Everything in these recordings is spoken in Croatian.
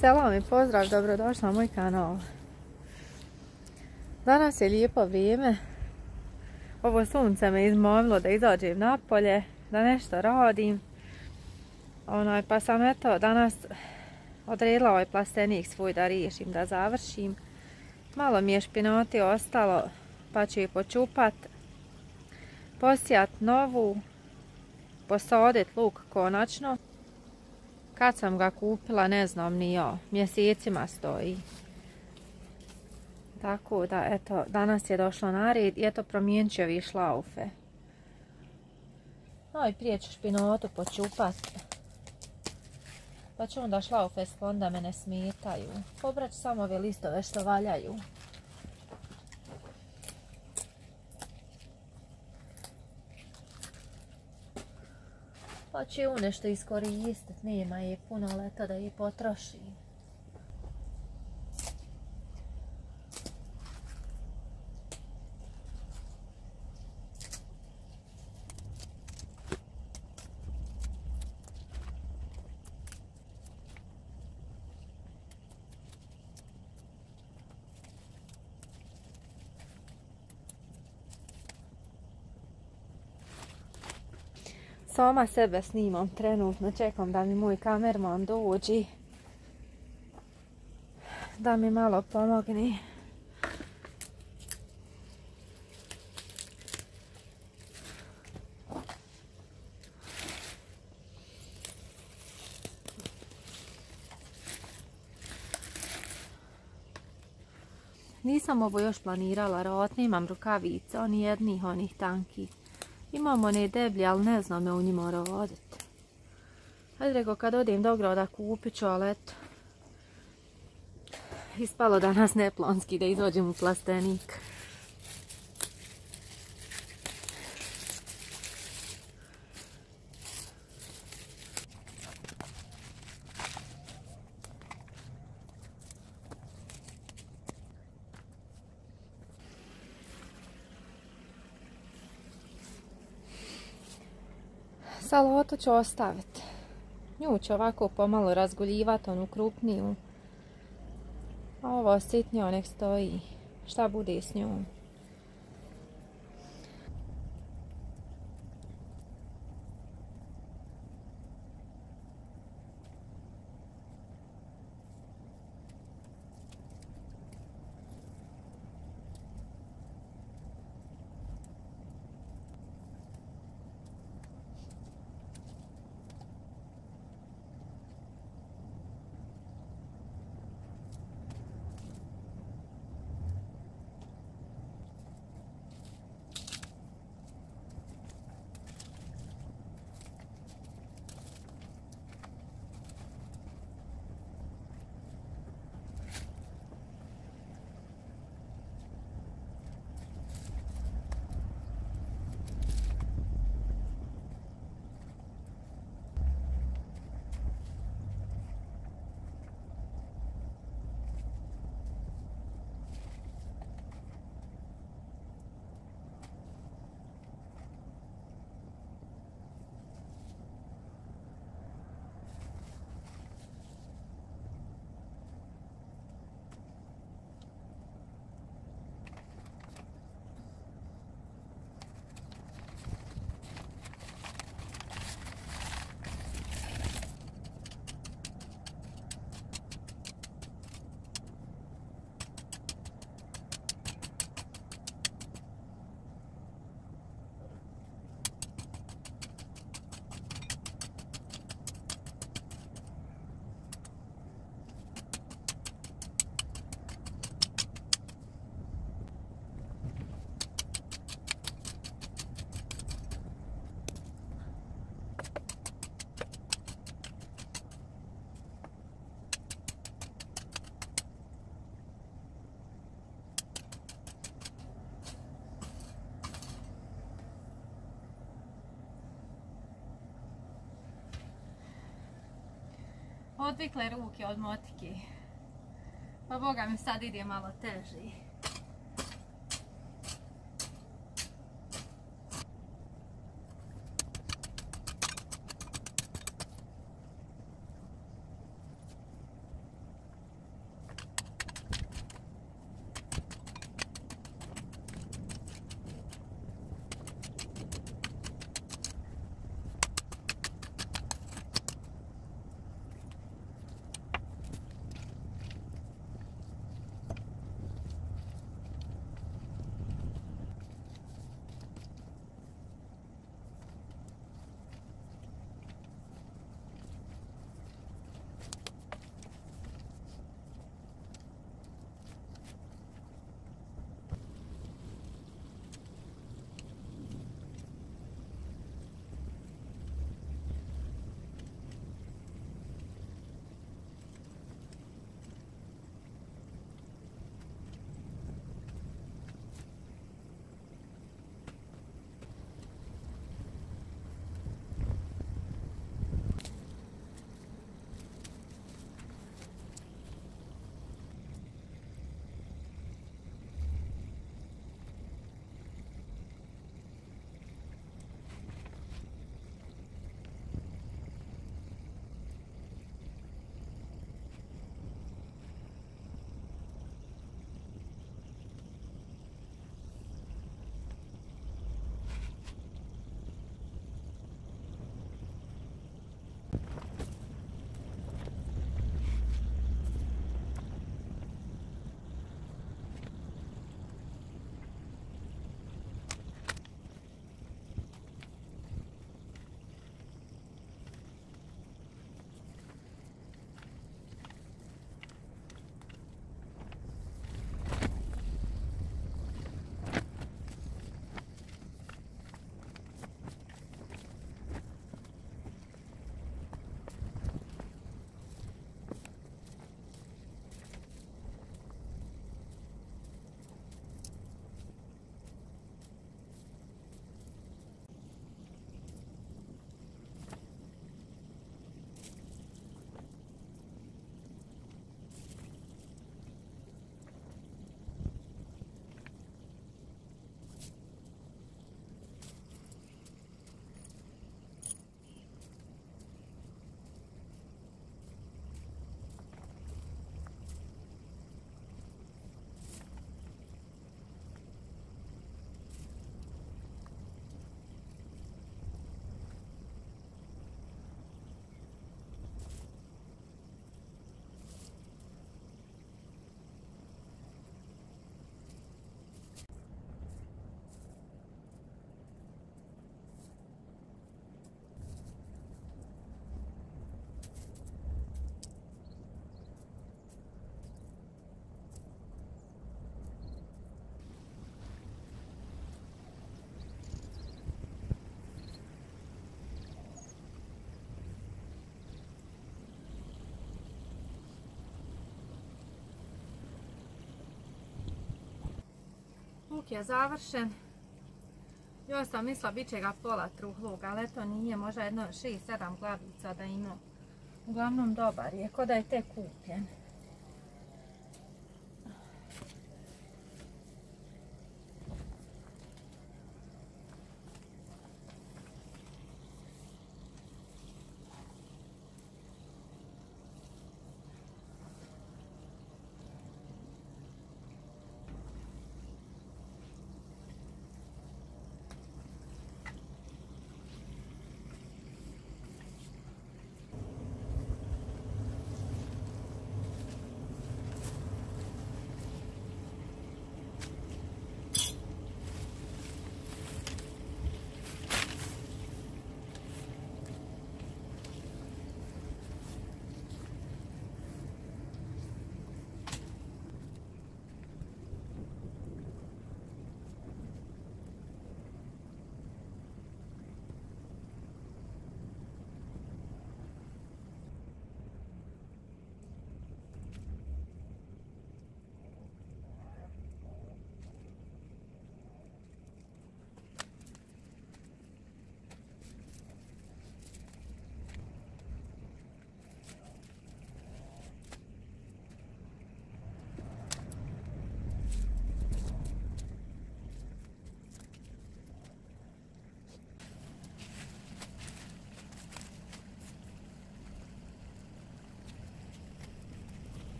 Selam i pozdrav, dobrodošla na moj kanal. Danas je lijepo vrijeme. Ovo sunce me izmomilo da izađem napolje, da nešto radim. Pa sam eto danas odredila ovaj plastenik svoj da riješim, da završim. Malo mi je špinati ostalo, pa ću je počupat, posijat novu, posadit luk konačno. Kad sam ga kupila ne znam ni ja, mjesecima stoji. Tako da eto, danas je došlo na red i eto promijenit ću ovi šlaufe. No i prije ću špinotu počupat. Pa ću onda šlaufe sklon da me ne smetaju. Pobrat ću samo ove listove što valjaju. Pa ću ju nešto iskoristit, nema je puno, ali eto da je potrošim. Sama sebe snimam trenutno, čekam da mi moj kamerman dođi, da mi malo pomogne. Nisam ovo još planirala radit, nemam rukavica, ni jednih onih tankih. Imam one deblje, ali ne znam me u njima raditi. Hajde reko, kad odem do grada kupit ću, ali eto. Ispalo danas neplanski da izađem u plastenik. Salatu ću ostaviti. Nju ću ovako pomalo razguljivati, onu krupniju. A ovo sitnjo nek stoji. Šta bude s njom? Odvikle ruke od motike. Pa boga mi sad ide malo teži. Luk je završen. Još sam mislila bit će ga pola truhlog, ali eto nije, možda jedno 6-7 glavica da ima. Uglavnom dobar je, ko da je tek kupljen.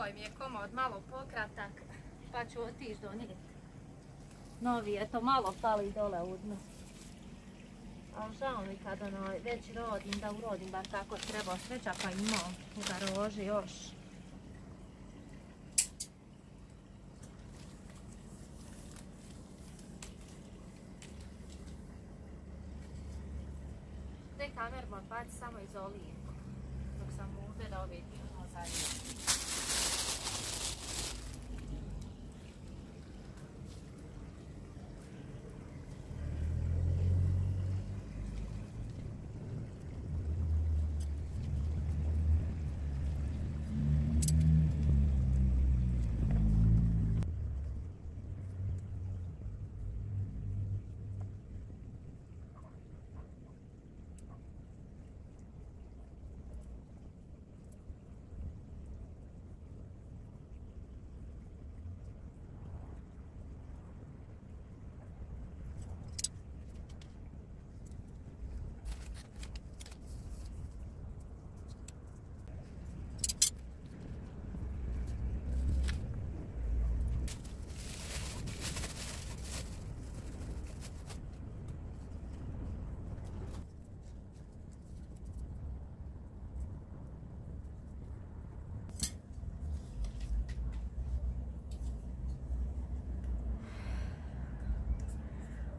ovaj mi je komod malo pokratak, pa ću otići donijeti. Novi, eto malo fali dole u dnu. Ali žao mi kad već rodim, da urodim bar kako treba, sreća pa imam u garaži još. Te kameru moram baciti samo iz olije, dok sam ovdje da ove divno zajedno.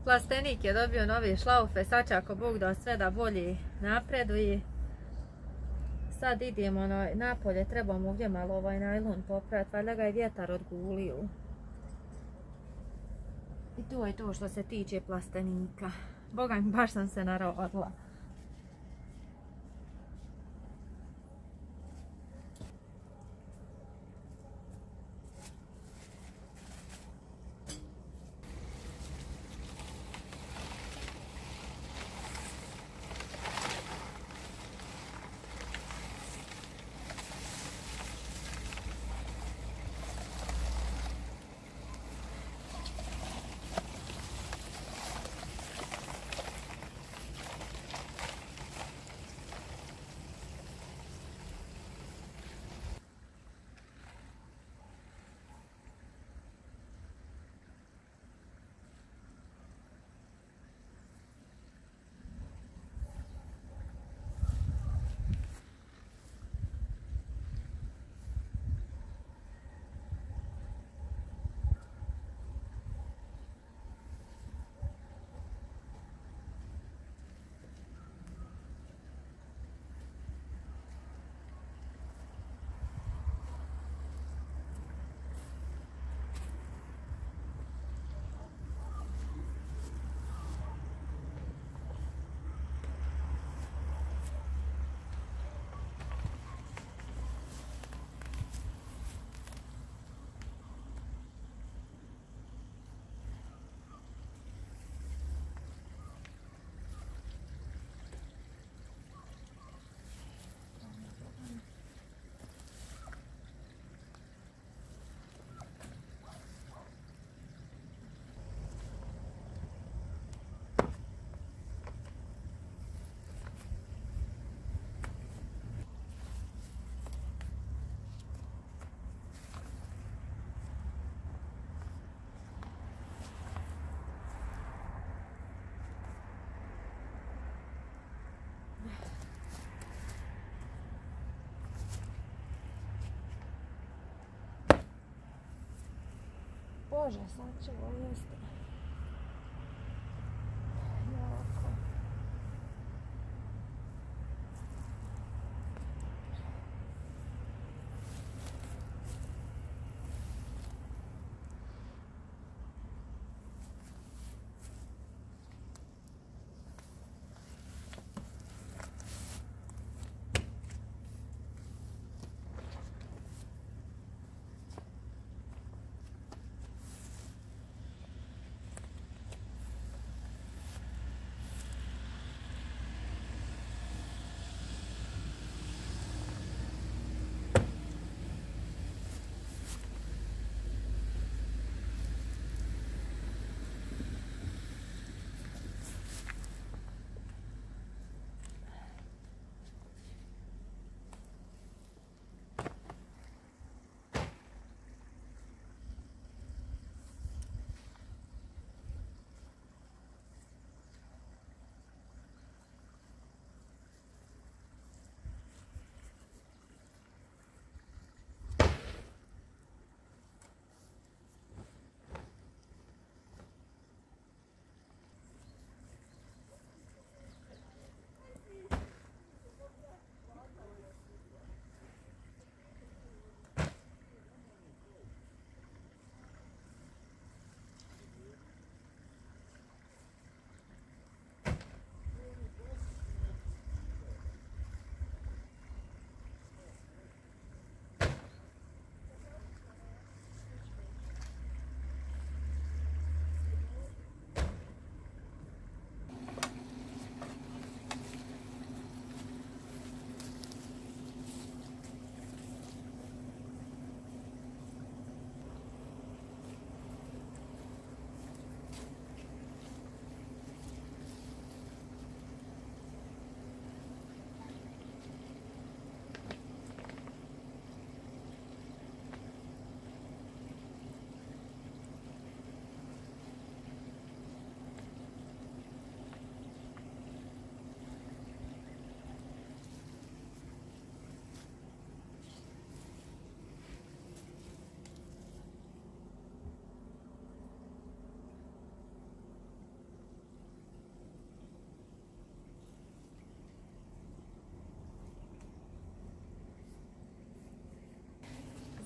Plastenik je dobio nove šlaufe, sad će ako Bog da sve da bolje napreduje. Sad idemo napolje, trebamo ovdje malo ovaj najlon popraviti, valjda ga je vjetar odgulio. I to je to što se tiče plastenika. Boga mi, baš sam se narodila. Bože, sad ćemo jesti. Jako.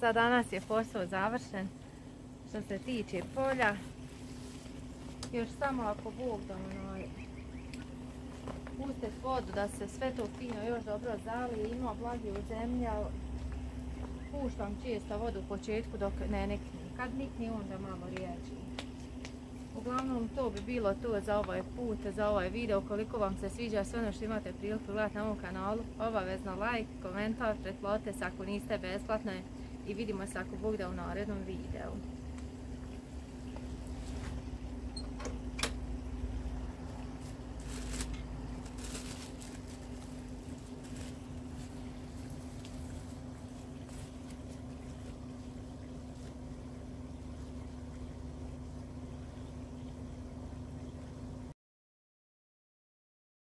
Za danas je posao završen što se tiče polja. Još samo ako Bog da pustit vodu da se sve to fino još dobro zalije, ima blagi u zemlji, ali puštam često vodu u početku dok ne nikne. Kad nikne onda malo riječi. Uglavnom to bi bilo to za ovaj put, za ovaj video. Ukoliko vam se sviđa sve ono što imate priliku gledati na ovom kanalu, obavezno like, komentar, pretplate se ako niste besplatno i vidimo se ako Bog da u narednom videu.